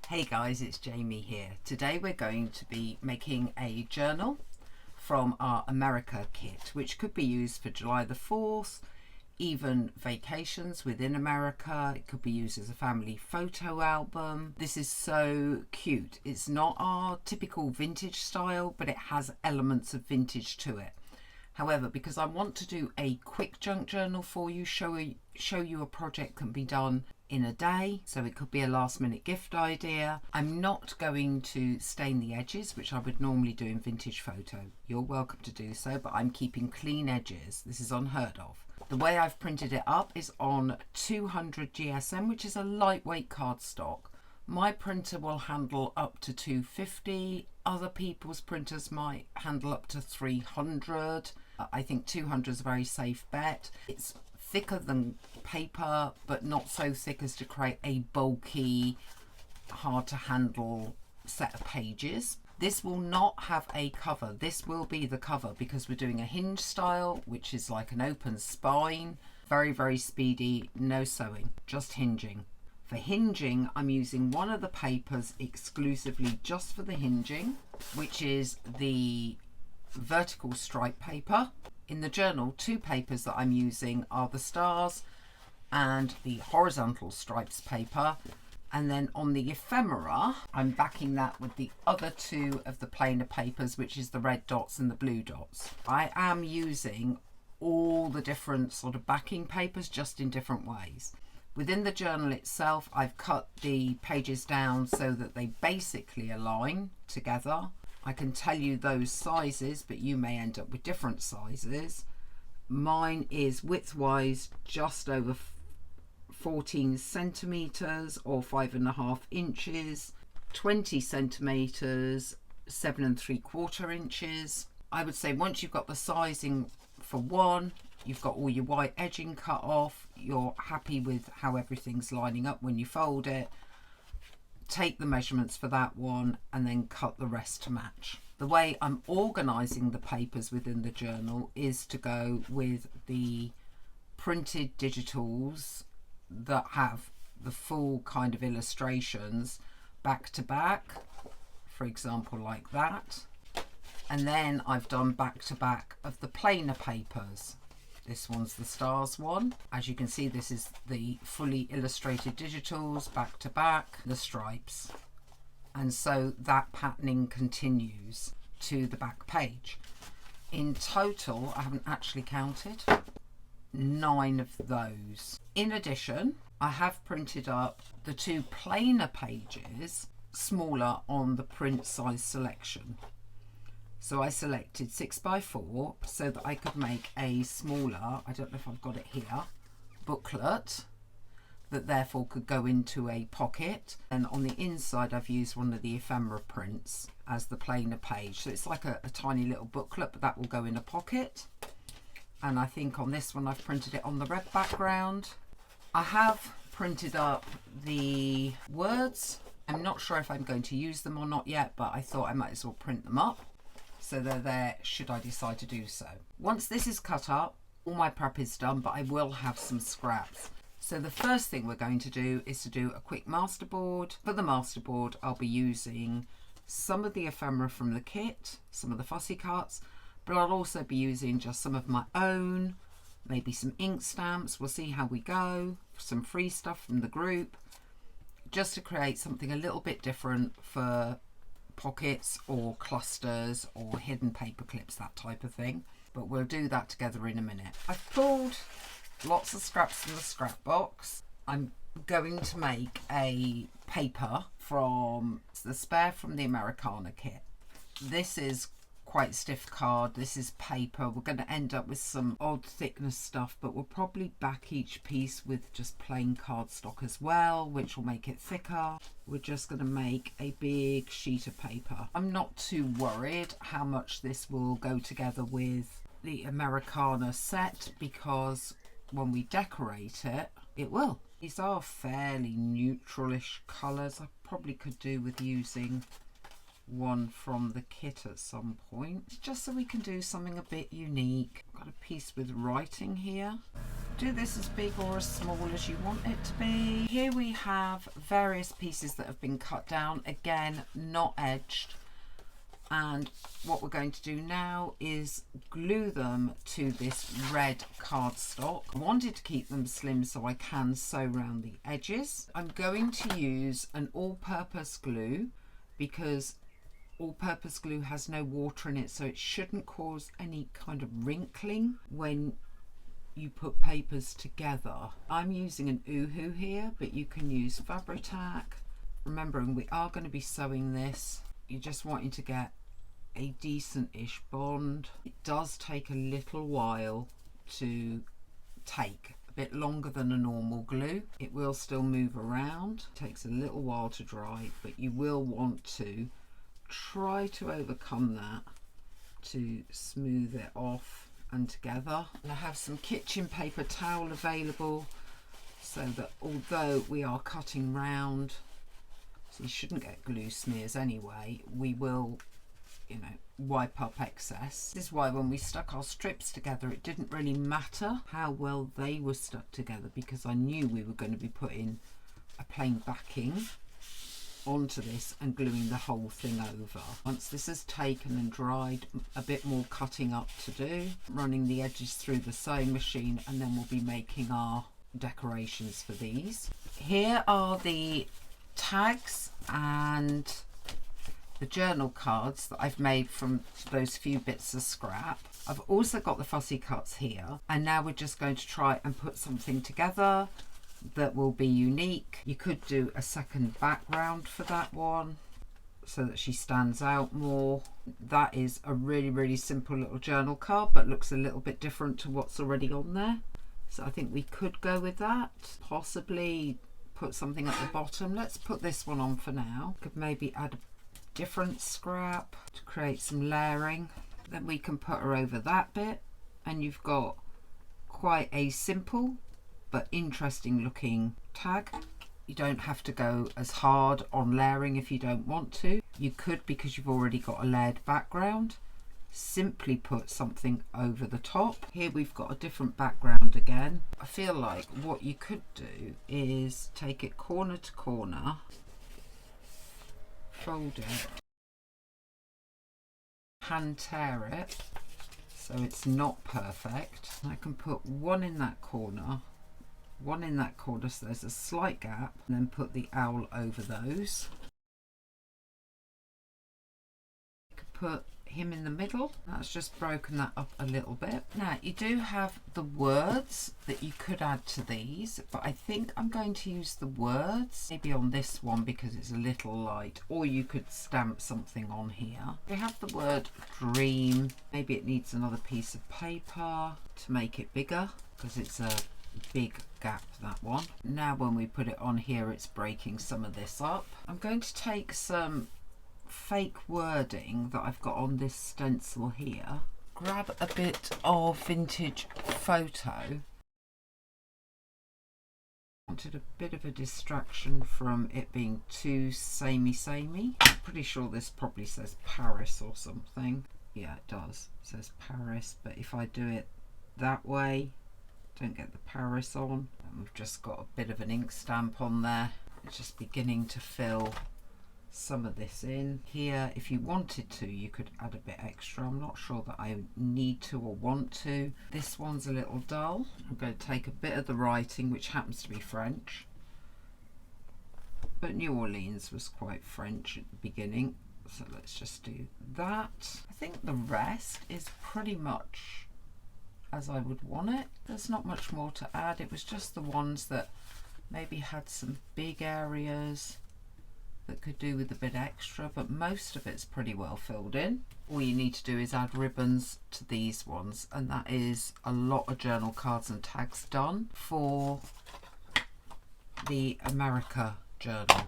Hey guys, it's Jamie here. Today we're going to be making a journal from our America kit, which could be used for July the 4th, even vacations within America. It could be used as a family photo album. This is so cute. It's not our typical vintage style, but it has elements of vintage to it. However, because I want to do a quick junk journal for you, show you a project can be done in a day, so it could be a last minute gift idea. I'm not going to stain the edges, which I would normally do in vintage photo. You're welcome to do so, but I'm keeping clean edges. This is unheard of. The way I've printed it up is on 200 GSM, which is a lightweight cardstock. My printer will handle up to 250. Other people's printers might handle up to 300. I think 200 is a very safe bet. It's thicker than paper, but not so thick as to create a bulky, hard to handle set of pages. This will not have a cover. This will be the cover because we're doing a hinge style, which is like an open spine. Very, very speedy, no sewing, just hinging. For hinging, I'm using one of the papers exclusively just for the hinging, which is the vertical stripe paper. In the journal, two papers that I'm using are the stars and the horizontal stripes paper. And then on the ephemera, I'm backing that with the other two of the plainer papers, which is the red dots and the blue dots. I am using all the different sort of backing papers, just in different ways. Within the journal itself, I've cut the pages down so that they basically align together. I can tell you those sizes, but you may end up with different sizes. Mine is width-wise just over 14 centimeters or 5.5 inches, 20 centimeters, 7 3/4 inches. I would say once you've got the sizing for one, you've got all your white edging cut off, you're happy with how everything's lining up when you fold it, take the measurements for that one and then cut the rest to match. The way I'm organising the papers within the journal is to go with the printed digitals that have the full kind of illustrations back to back, for example like that. And then I've done back to back of the plainer papers. This one's the stars one. As you can see, this is the fully illustrated digitals back to back, the stripes. And so that patterning continues to the back page. In total, I haven't actually counted, 9 of those. In addition, I have printed up the two plainer pages smaller on the print size selection. So I selected 6x4 so that I could make a smaller, I don't know if I've got it here, booklet that therefore could go into a pocket. And on the inside I've used one of the ephemera prints as the plainer page. So it's like a tiny little booklet, but that will go in a pocket. And I think on this one I've printed it on the red background. I have printed up the words. I'm not sure if I'm going to use them or not yet, but I thought I might as well print them up, so they're there should I decide to do so. Once this is cut up, all my prep is done, but I will have some scraps. So the first thing we're going to do is to do a quick masterboard. For the masterboard, I'll be using some of the ephemera from the kit, some of the fussy cuts, but I'll also be using just some of my own, maybe some ink stamps. We'll see how we go, some free stuff from the group, just to create something a little bit different for pockets or clusters or hidden paper clips, that type of thing. But we'll do that together in a minute. I've pulled lots of scraps from the scrap box. I'm going to make a paper from the spare from the Americana kit. This is quite stiff card. This is paper. We're going to end up with some odd thickness stuff, but we'll probably back each piece with just plain cardstock as well, which will make it thicker. We're just going to make a big sheet of paper. I'm not too worried how much this will go together with the Americana set, because when we decorate it, it will. These are fairly neutralish colours. I probably could do with using one from the kit at some point, just so we can do something a bit unique. Got a piece with writing here. Do this as big or as small as you want it to be. Here we have various pieces that have been cut down, again not edged, and what we're going to do now is glue them to this red cardstock. I wanted to keep them slim so I can sew around the edges. I'm going to use an all-purpose glue because all-purpose glue has no water in it, so it shouldn't cause any kind of wrinkling when you put papers together. I'm using an Uhu here, but you can use Fabri-Tac. Remembering we are going to be sewing this, you're just wanting to get a decent-ish bond. It does take a little while to take, a bit longer than a normal glue. It will still move around. It takes a little while to dry, but you will want to try to overcome that to smooth it off and together. And I have some kitchen paper towel available so that although we are cutting round, so you shouldn't get glue smears anyway, we will, you know, wipe up excess. This is why when we stuck our strips together, it didn't really matter how well they were stuck together, because I knew we were going to be putting a plain backing onto this and gluing the whole thing over. Once this has taken and dried, a bit more cutting up to do, running the edges through the sewing machine, and then we'll be making our decorations for these. Here are the tags and the journal cards that I've made from those few bits of scrap. I've also got the fussy cuts here, and now we're just going to try and put something together that will be unique. You could do a second background for that one so that she stands out more. That is a really simple little journal card, but looks a little bit different to what's already on there, so I think we could go with that. Possibly put something at the bottom. Let's put this one on for now. Could maybe add a different scrap to create some layering. Then we can put her over that bit, and you've got quite a simple but interesting looking tag. You don't have to go as hard on layering if you don't want to. You could, because you've already got a layered background, simply put something over the top. Here we've got a different background again. I feel like what you could do is take it corner to corner, fold it, hand tear it so it's not perfect. I can put one in that corner, one in that corner, so there's a slight gap, and then put the owl over those. You could put him in the middle. That's just broken that up a little bit. Now you do have the words that you could add to these, but I think I'm going to use the words maybe on this one because it's a little light, or you could stamp something on here. We have the word dream. Maybe it needs another piece of paper to make it bigger because it's a big gap, that one. Now when we put it on here, it's breaking some of this up. I'm going to take some fake wording that I've got on this stencil here, grab a bit of vintage photo. Wanted a bit of a distraction from it being too samey. I'm pretty sure this probably says Paris or something. Yeah, it does. It says Paris, but if I do it that way, don't get the Paris on. And we've just got a bit of an ink stamp on there. It's just beginning to fill some of this in. Here, if you wanted to, you could add a bit extra. I'm not sure that I need to or want to. This one's a little dull. I'm going to take a bit of the writing, which happens to be French, but New Orleans was quite French at the beginning, so let's just do that. I think the rest is pretty much as I would want it. There's not much more to add. It was just the ones that maybe had some big areas that could do with a bit extra, but most of it's pretty well filled in. All you need to do is add ribbons to these ones, and that is a lot of journal cards and tags done for the America journal.